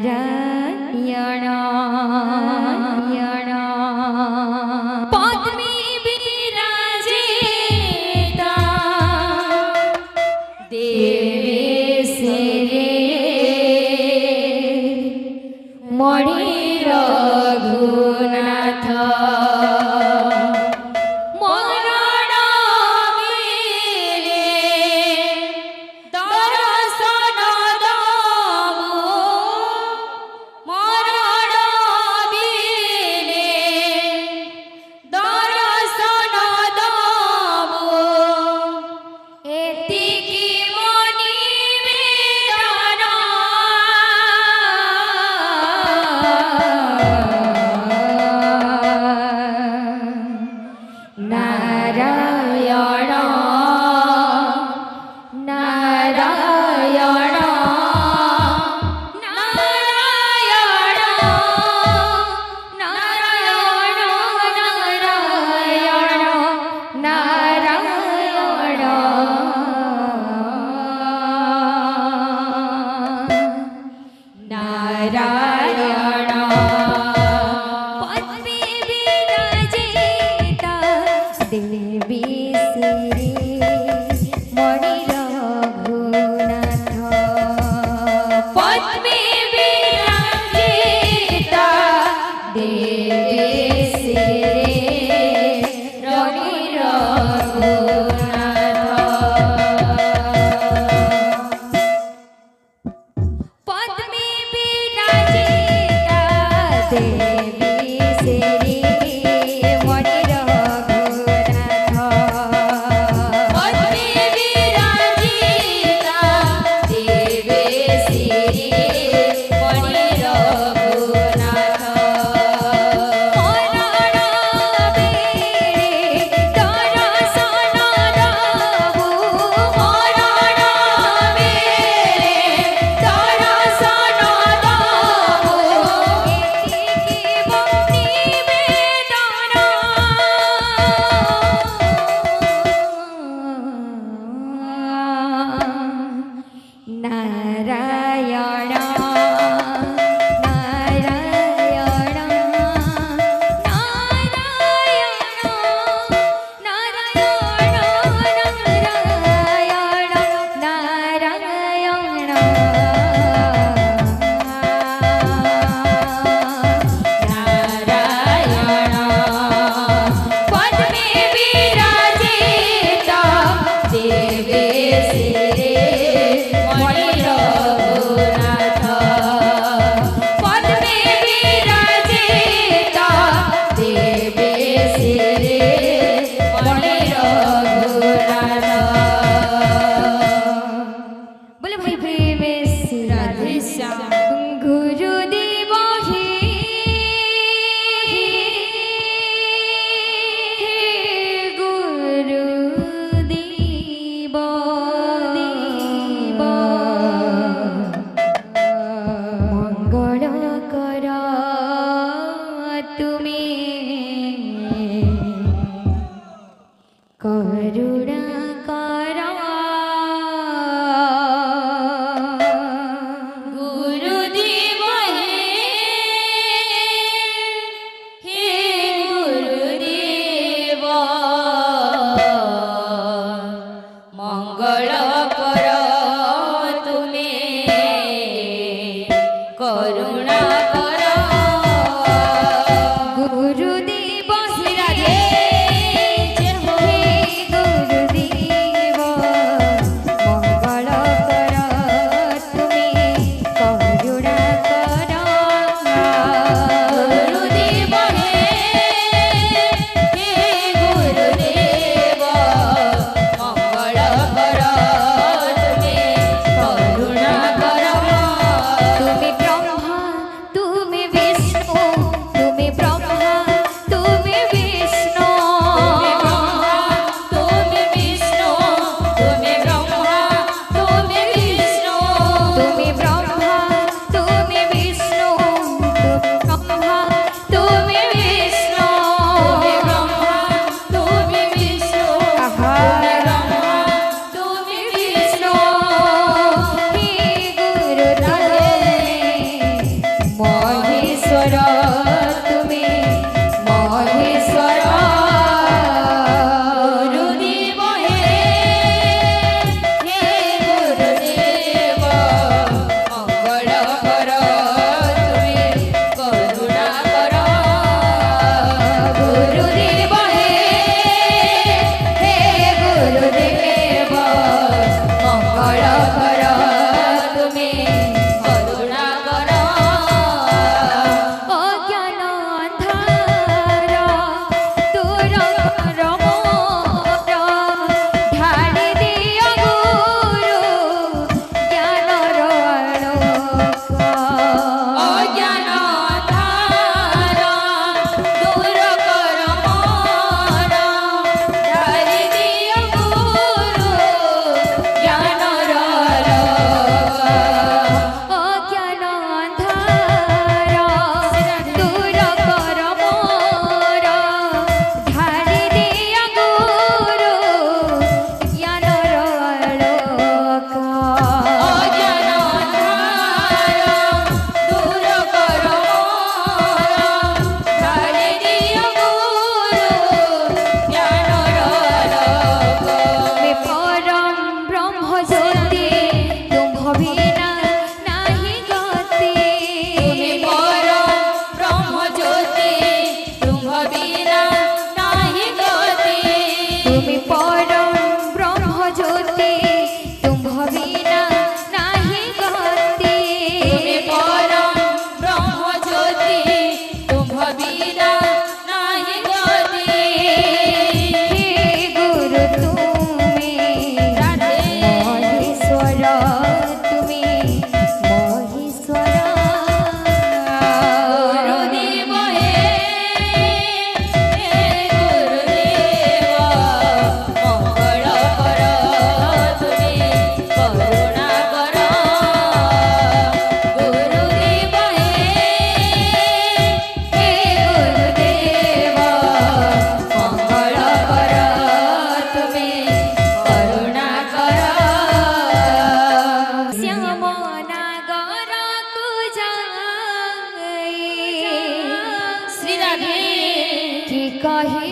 नारायण पद्मे विराजिता देवेश रे मणि रघुनाथ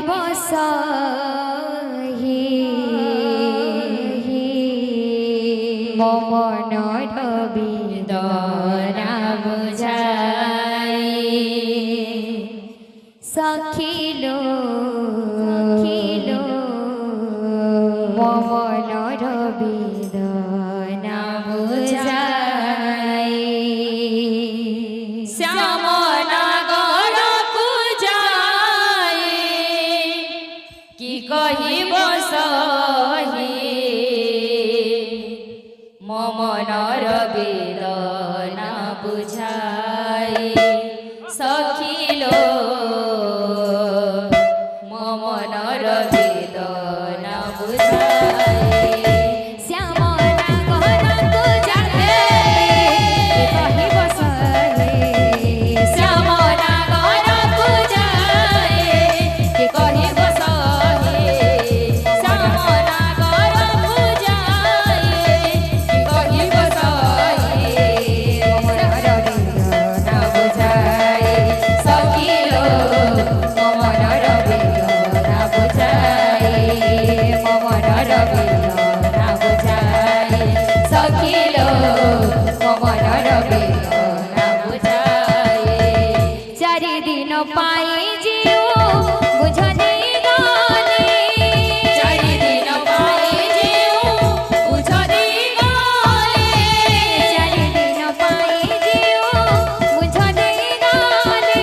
বসহি মমনর বিদরা বুঝাই সখিল মমনর বিদনা বুঝাই কহিব সহি মমনর বেদনা বুঝাই সখিল মমনর বেদনা বুঝাই পাই জিও বুঝনে গানে চারিদিন পাই জিও বুঝনে গানে চারিদিন পাই জিও বুঝনে গানে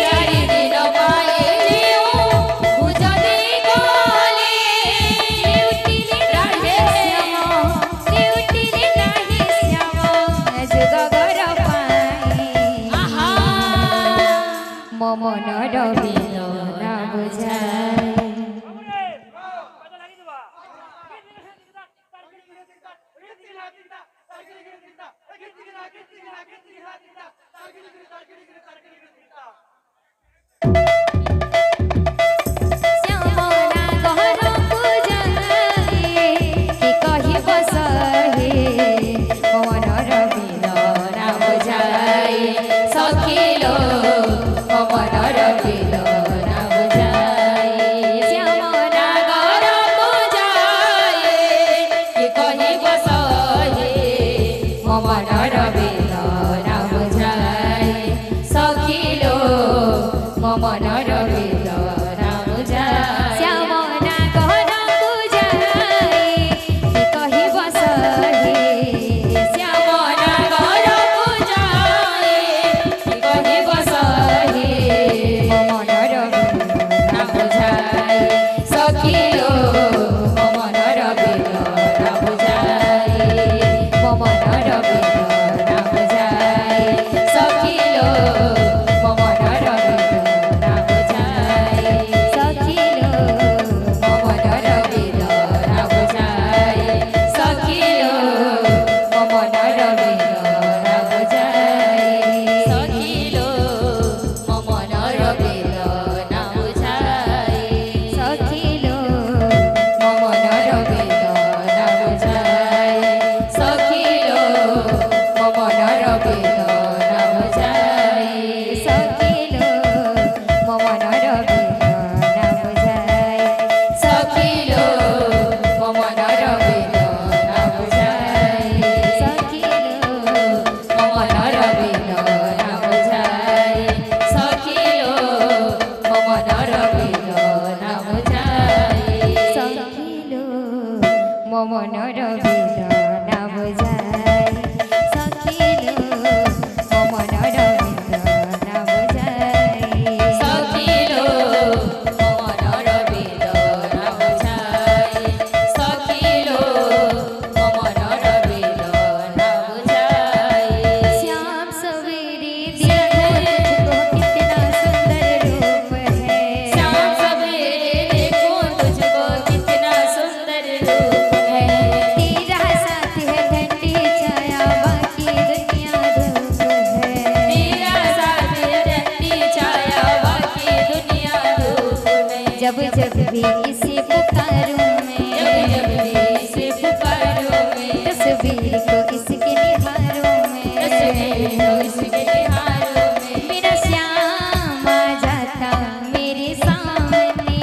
চারিদিন পাই জিও বুঝনে গানে উঠিলে রাহে শ্যাম উঠিলে নাহি শ্যাম যুগগর পাই আহা মমনর বেদনা বুঝাই মমনর বেদনা বুঝাই শ্যামনা গহরকু যাই কহিব সহি শ্যামনা গহরকু যাই কহিব সহি মমনর বেদনা বুঝাই সখিল মমনর বেদনা বুঝাই মমনর বেদনা বুঝাই সখিল মমনর মমনর বেদনা বুঝাই সখিল মমনর বেদনা বুঝাই সখিল মমনর বেদনা বুঝাই সখিল মমনর বেদনা বুঝাই শ্যাম সवेरे देखो कितना सुंदर रूप है श्याम सवेरे देखो तुझको कितना सुंदर रूप तेरा साथ है ठंडी छाया बाकी दुनिया धूप है तेरा साथ है ठंडी छाया बाकी दुनिया धूप है जब जब भी इसे पुकारूं मैं जब जब भी इसे पुकारूं मैं तस्वीर को इसके निहारूं मैं तस्वीर को इसके निहारूं मैं मेरा श्याम आ जाता मेरे सामने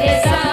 रे सा